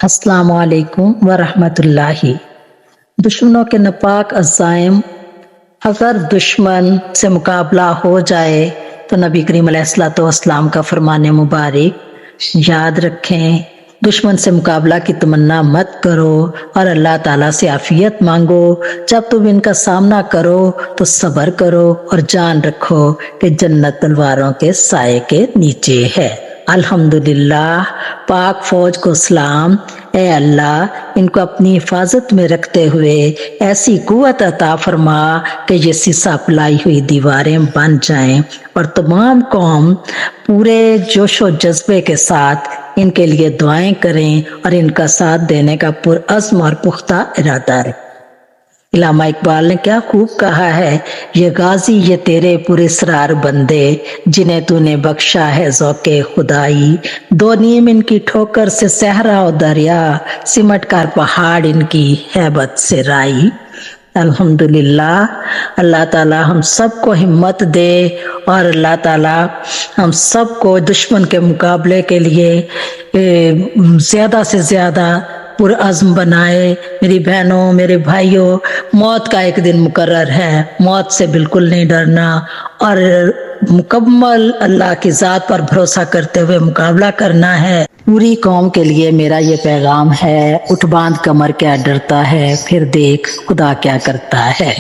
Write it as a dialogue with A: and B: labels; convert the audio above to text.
A: अस्सलाम वालेकुम वरहमतुल्लाहि। दुश्मनों के नापाक अज़ाइम, अगर दुश्मन से मुकाबला हो जाए तो नबी करीम अलैहिस्सलाम का फरमान मुबारक याद रखें। दुश्मन से मुकाबला की तमन्ना मत करो और अल्लाह ताला से आफियत मांगो। जब तुम इनका सामना करो तो सब्र करो और जान रखो कि जन्नत तलवारों के साए के नीचे है। अल्हम्दुलिल्लाह, पाक फौज को सलाम। ए अल्लाह, इनको अपनी हिफाजत में रखते हुए ऐसी कुव्वत अता फरमा कि ये सीसा पिलाई हुई दीवारें बन जाएं और तमाम कौम पूरे जोशो जज्बे के साथ इनके लिए दुआएं करें और इनका साथ देने का पुरअज़्म और पुख्ता इरादा रखें। इल्लामा इकबाल ने क्या खूब कहा है, ये गाजी ये तेरे पुरस्रार बंदे जिन्हें तूने बख्शा है ज़ौक़े खुदाई। दो नीम इनकी ठोकर से सहरा और दरिया, सिमट कर पहाड़ इनकी हैबत से राई। अल्हम्दुलिल्लाह, अल्लाह ताला हम सबको हिम्मत दे और अल्लाह ताला हम सबको दुश्मन के मुकाबले के लिए ज़्यादा से ज़्यादा पुरअज़्म बनाए। मेरी बहनों, मेरे भाइयों, मौत का एक दिन मुकर्रर है, मौत से बिल्कुल नहीं डरना और मुकम्मल अल्लाह की ज़ात पर भरोसा करते हुए मुकाबला करना है। पूरी कौम के लिए मेरा ये पैगाम है, उठ बांध कमर क्या डरता है, फिर देख खुदा क्या करता है।